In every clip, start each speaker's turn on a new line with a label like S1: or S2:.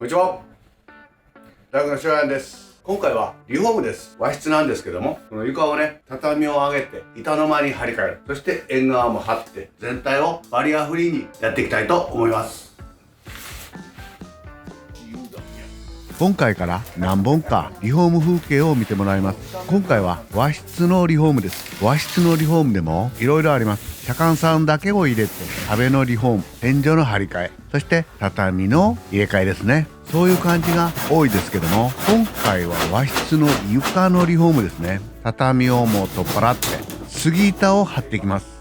S1: こんにちは。大学の白山です。今回はリフォームです。和室なんですけども、この床をね、畳を上げて板の間に張り替える。そして縁側も張って全体をバリアフリーにやっていきたいと思います。
S2: 今回から何本かリフォーム風景を見てもらいます。今回は和室のリフォームです。和室のリフォームでもいろいろあります。車間さんだけを入れて壁のリフォーム、天井の張り替え、そして畳の入れ替えですね。そういう感じが多いですけども、今回は和室の床のリフォームですね。畳をもう取っ払って杉板を張っていきます。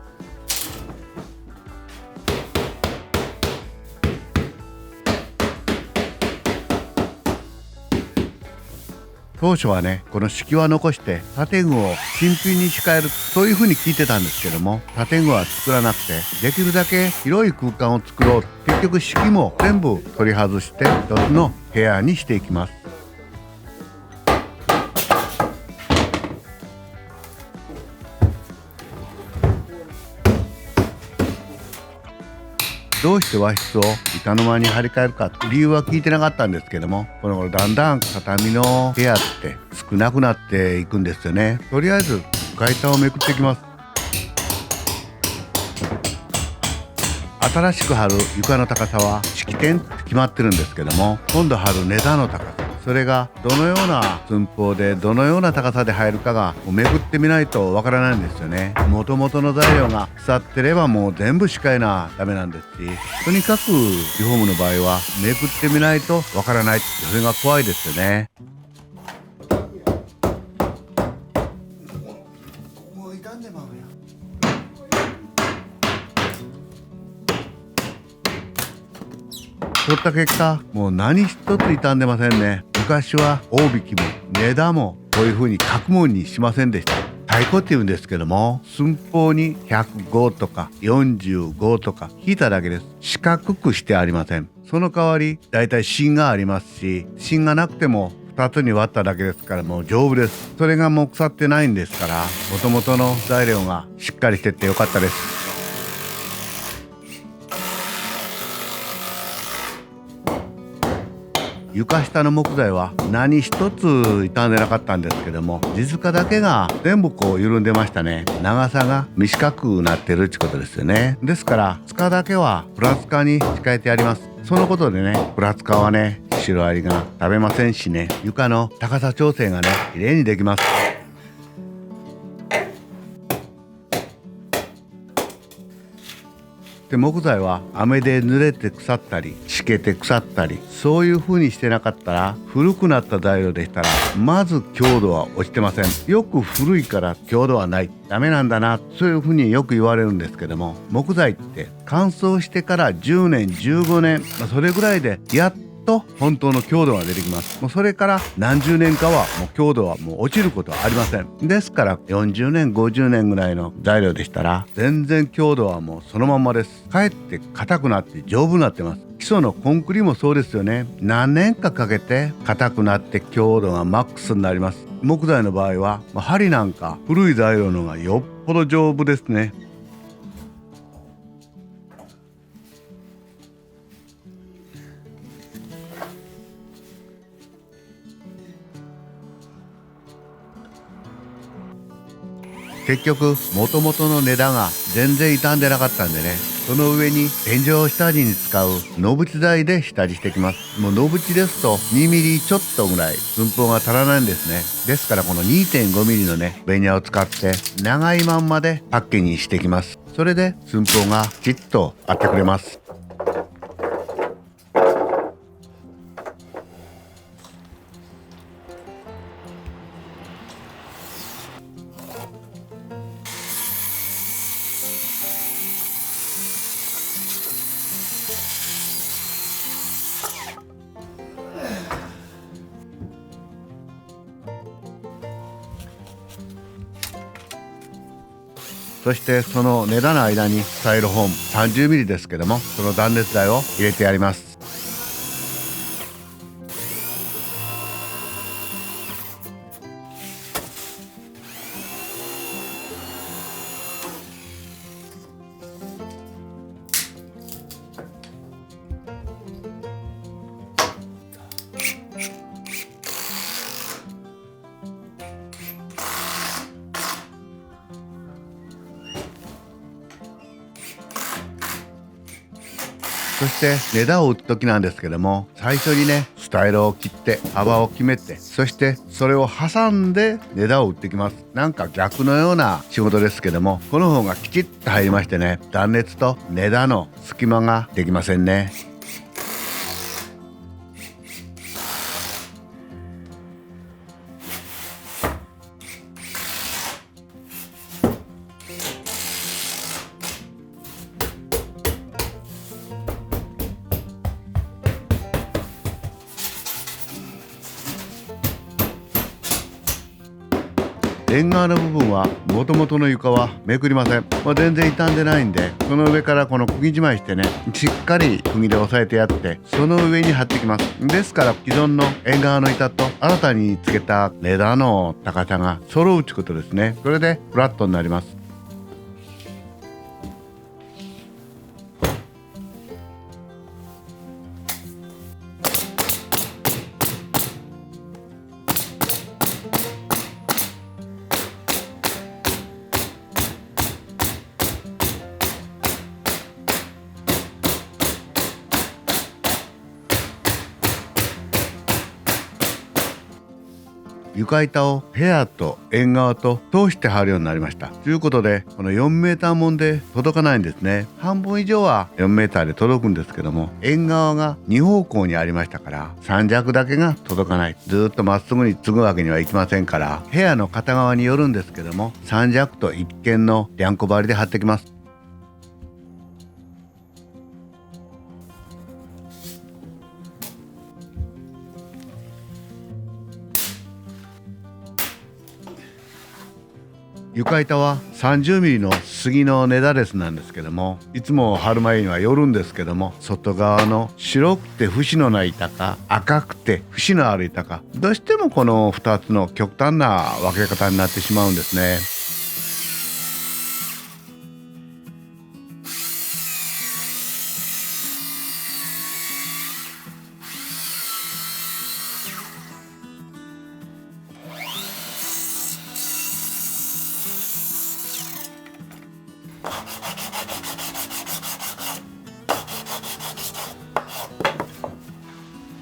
S2: 当初はね、この敷きは残して建具を新品に仕替える、そういう風に聞いてたんですけども、建具は作らなくてできるだけ広い空間を作ろう。結局敷きも全部取り外して一つの部屋にしていきます。どうして和室を板の間に張り替えるか理由は聞いてなかったんですけども、この頃だんだん畳の部屋って少なくなっていくんですよね。とりあえず床板をめくっていきます。新しく張る床の高さは式点って決まってるんですけども、今度張る根座の高さ、それがどのような寸法でどのような高さで入るかがもうめくってみないとわからないんですよね。元々の材料が腐ってればもう全部仕替えなダメなんですし、とにかくリフォームの場合はめくってみないとわからない、それが怖いですよね。取った結果、もう何一つ傷んでませんね。昔は大引きも根田もこういう風に角門にしませんでした。太鼓って言うんですけども、寸法に105とか45とか引いただけです。四角くしてありません。その代わりだいたい芯がありますし、芯がなくても2つに割っただけですからもう丈夫です。それがもう腐ってないんですから、元々の材料がしっかりしててよかったです。床下の木材は何一つ傷んでなかったんですけども、地塚だけが全部こう緩んでましたね。長さが短くなってるってことですよね。ですから塚だけはプラ塚に仕替えてやります。そのことでね、プラ塚はね、シロアリが食べませんしね、床の高さ調整がね、綺麗にできます。で、木材は雨で濡れて腐ったりしけて腐ったり、そういう風にしてなかったら、古くなった材料でしたらまず強度は落ちてません。よく古いから強度はない、ダメなんだな、そういう風によく言われるんですけども、木材って乾燥してから10年15年、それぐらいでやっと本当の強度が出てきます。もうそれから何十年かはもう強度はもう落ちることはありません。ですから40年50年ぐらいの材料でしたら全然強度はもうそのまんまです。かえって硬くなって丈夫になってます。基礎のコンクリもそうですよね。何年かかけて硬くなって強度がマックスになります。木材の場合は針なんか古い材料の方がよっぽど丈夫ですね。結局元々の値段が全然傷んでなかったんでね、その上に天井下地に使う野縁材で下地してきます。もう野縁ですと2ミリちょっとぐらい寸法が足らないんですね。ですからこの 2.5 ミリのねベニヤを使って長いまんまでパッケにしてきます。それで寸法がきちっと合ってくれます。そしてその根田の間にスタイロフォーム 30mm ですけども、その断熱材を入れてやります。そして枝を打つ時なんですけども、最初にねスタイルを切って幅を決めて、そしてそれを挟んで枝を打ってきます。なんか逆のような仕事ですけども、この方がきちっと入りましてね、断熱と枝の隙間ができませんね。縁側の部分は元々の床はめくりません。全然傷んでないんで、その上からこの釘じまいしてね、しっかり釘で押さえてやって、その上に貼ってきます。ですから既存の縁側の板と新たにつけた枝の高さが揃うってことですね。それでフラットになります。床板を部屋と縁側と通して貼るようになりました。ということで、この4メーターもんで届かないんですね。半分以上は4メーターで届くんですけども、縁側が2方向にありましたから、3尺だけが届かない。ずっとまっすぐに継ぐわけにはいきませんから、部屋の片側によるんですけども、3尺と一間のりゃんこ張りで貼ってきます。床板は30ミリの杉の根ダレスなんですけども、いつも貼る前にはよるんですけども、外側の白くて節のない板か赤くて節のある板か、どうしてもこの2つの極端な分け方になってしまうんですね。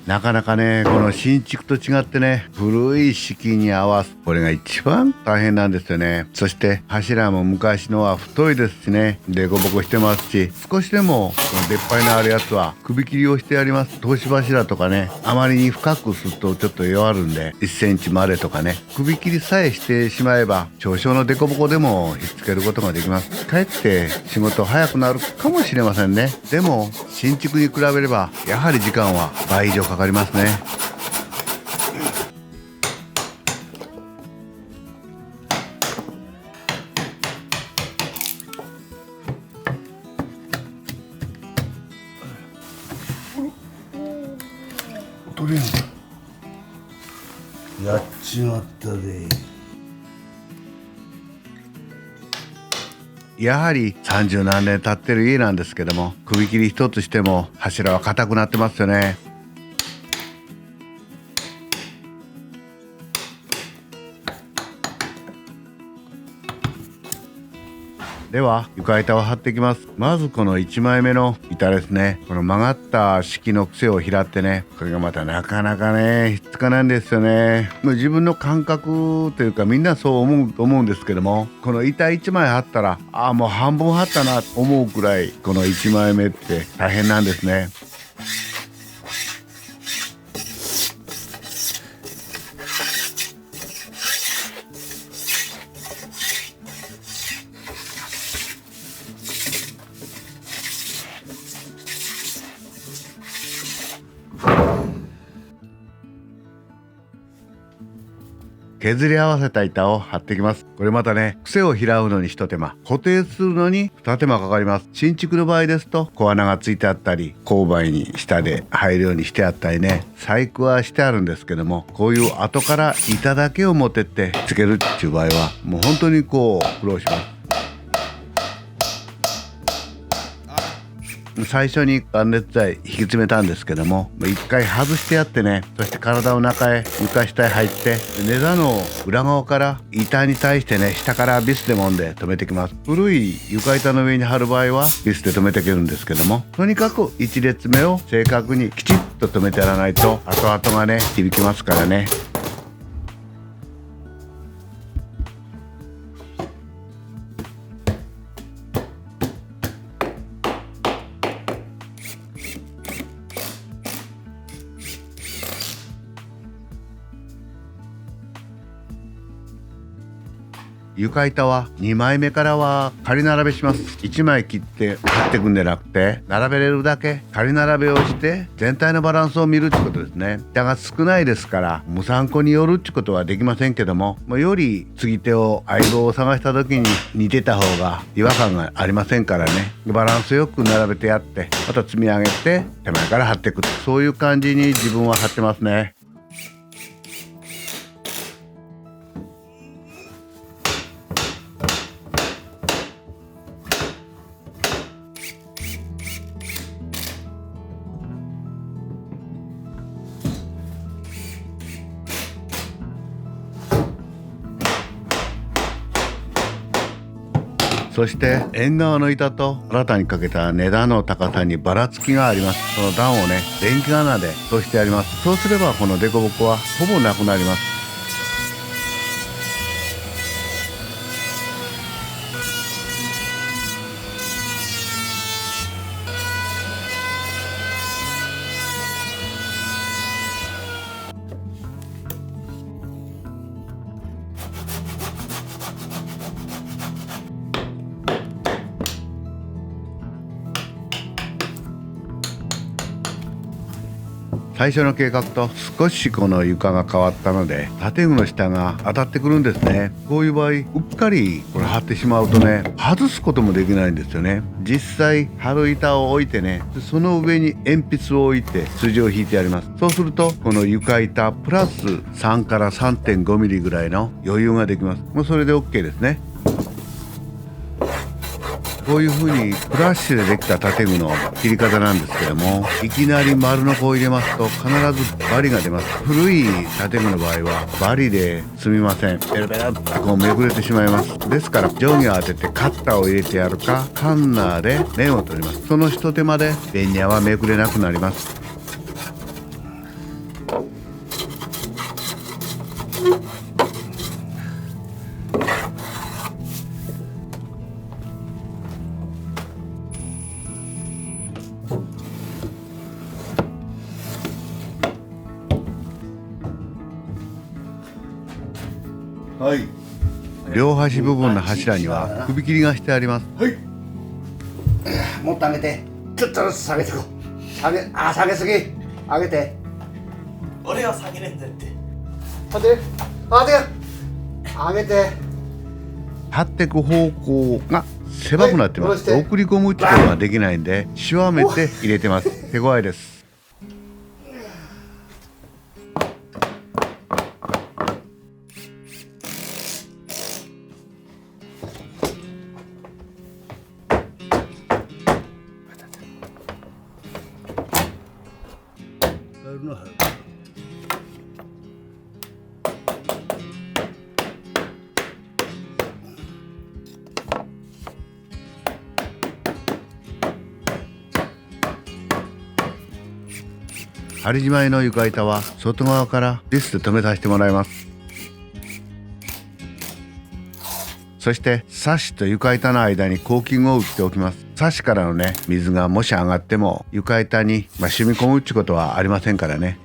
S2: なかなかね、この新築と違ってね、古い敷に合わす、これが一番大変なんですよね。そして柱も昔のは太いですしね、でこぼこしてますし、少しでもこの出っ張りのあるやつは首切りをしてやります。通し柱とかね、あまりに深くするとちょっと弱るんで、1センチまでとかね、首切りさえしてしまえば少々のデコボコでもひっつけることができます。かえって仕事早くなるかもしれませんね。でも新築に比べればやはり時間は倍以上かかりますね。
S1: とりあえずやっちまったで。
S2: やはり30何年経ってる家なんですけども、首切り一つしても柱は硬くなってますよね。では床板を貼っていきます。まずこの1枚目の板ですね。この曲がった敷の癖を拾ってね、これがまたなかなかねひっつかないんですよね。もう自分の感覚というか、みんなそう思うと思うんですけども、この板1枚貼ったらもう半分貼ったなと思うくらい、この1枚目って大変なんですね。削り合わせた板を貼っていきます。これまたね、癖を拾うのに一手間、固定するのに二手間かかります。新築の場合ですと小穴がついてあったり、勾配に下で入るようにしてあったりね、細工はしてあるんですけども、こういう後から板だけを持ってってつけるっていう場合はもう本当にこう苦労します。最初に断熱材引き詰めたんですけども、一回外してやってね、そして体を中へ床下へ入って、根座の裏側から板に対してね、下からビスで揉んで留めてきます。古い床板の上に貼る場合はビスで留めていけるんですけども、とにかく1列目を正確にきちっと留めてやらないと後々がね響きますからね。床板は2枚目からは仮並べします。1枚切って貼っていくんじゃなくて、並べれるだけ仮並べをして全体のバランスを見るってことですね。板が少ないですから無参考によるってことはできませんけども、より継ぎ手を相棒を探した時に似てた方が違和感がありませんからね。バランスよく並べてやって、また積み上げて手前から貼っていく、そういう感じに自分は貼ってますね。そして縁側の板と新たにかけた根段の高さにばらつきがあります。その段をね電気穴で通してあります。そうすればこの凸凹はほぼなくなります。最初の計画と少しこの床が変わったので建具の下が当たってくるんですね。こういう場合うっかりこれ貼ってしまうとね外すこともできないんですよね。実際貼る板を置いてね、その上に鉛筆を置いて筋を引いてやります。そうするとこの床板プラス3から 3.5 ミリぐらいの余裕ができます。もうそれで OK ですね。こういう風にプラッシュでできた建具の切り方なんですけども、いきなり丸のこを入れますと必ずバリが出ます。古い建具の場合はバリで済みません。ベラベラってこうめくれてしまいます。ですから定規を当ててカッターを入れてやるか、カンナーで面を取ります。その一手間でベニヤはめくれなくなります。
S1: はい。
S2: 両端部分の柱には首切りがしてあります。
S1: はい。もっと上げて、ちょっとずつ下げてこう。下げすぎ。上げて。
S3: 俺は下げれんだって。
S1: 上げて。
S2: 貼ってく方向が狭くなってます。送り込むってことができないんで、しわめて入れてます。手強いです。張り締まりの床板は外側からビスで留めさせてもらいます。そしてサッシと床板の間にコーキングを打っておきます。サッシからのね水がもし上がっても床板に染み込むってことはありませんからね。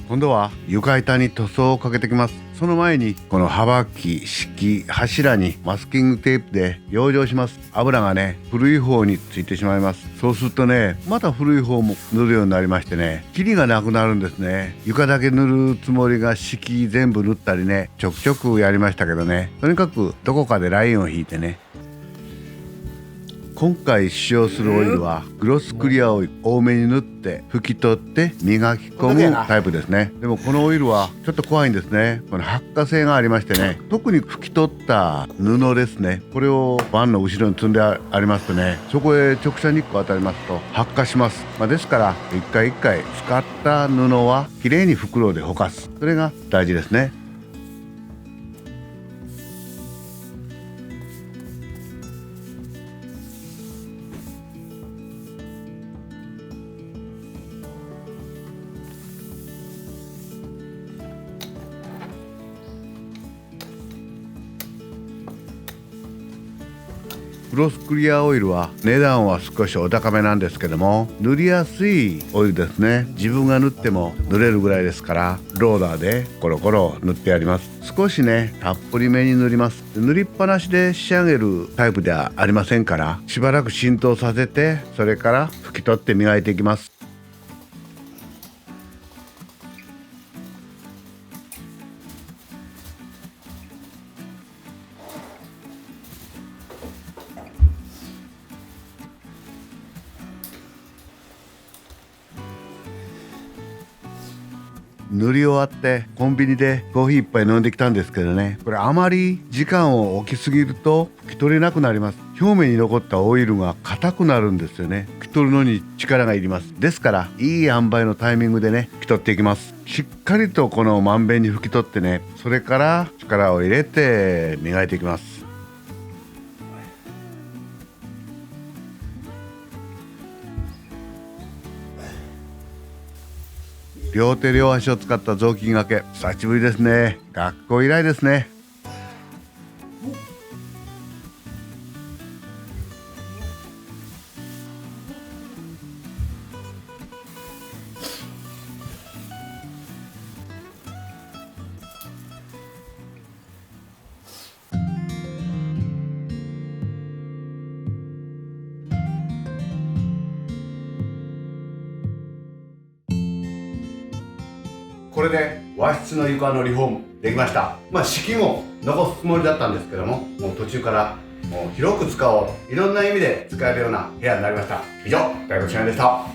S2: 今度は床板に塗装をかけてきます。その前にこの幅木敷柱にマスキングテープで養生します。油がね古い方についてしまいます。そうするとねまた古い方も塗るようになりましてね、キリがなくなるんですね。床だけ塗るつもりが敷全部塗ったりね、ちょくちょくやりましたけどね、とにかくどこかでラインを引いてね。今回使用するオイルはグロスクリアを多めに塗って拭き取って磨き込むタイプですね。でもこのオイルはちょっと怖いんですね。この発火性がありましてね、特に拭き取った布ですね、これをバンの後ろに積んでありますとね、そこへ直射日光当たりますと発火します。ですから一回一回使った布はきれいに袋でほかす、それが大事ですね。グロスクリアオイルは値段は少しお高めなんですけども、塗りやすいオイルですね。自分が塗っても塗れるぐらいですから、ローラーでコロコロ塗ってやります。少しねたっぷりめに塗ります。塗りっぱなしで仕上げるタイプではありませんから、しばらく浸透させて、それから拭き取って磨いていきます。塗り終わってコンビニでコーヒー一杯飲んできたんですけどね、これあまり時間を置きすぎると拭き取れなくなります。表面に残ったオイルが硬くなるんですよね。拭き取るのに力がいります。ですからいい塩梅のタイミングでね拭き取っていきます。しっかりとこのまんべんに拭き取ってね、それから力を入れて磨いていきます。両手両足を使った雑巾がけ、久しぶりですね。学校以来ですね。
S1: これで和室の床のリフォームできました。敷も残すつもりだったんですけども、もう途中からもう広く使おう、いろんな意味で使えるような部屋になりました。以上、大学社員でした。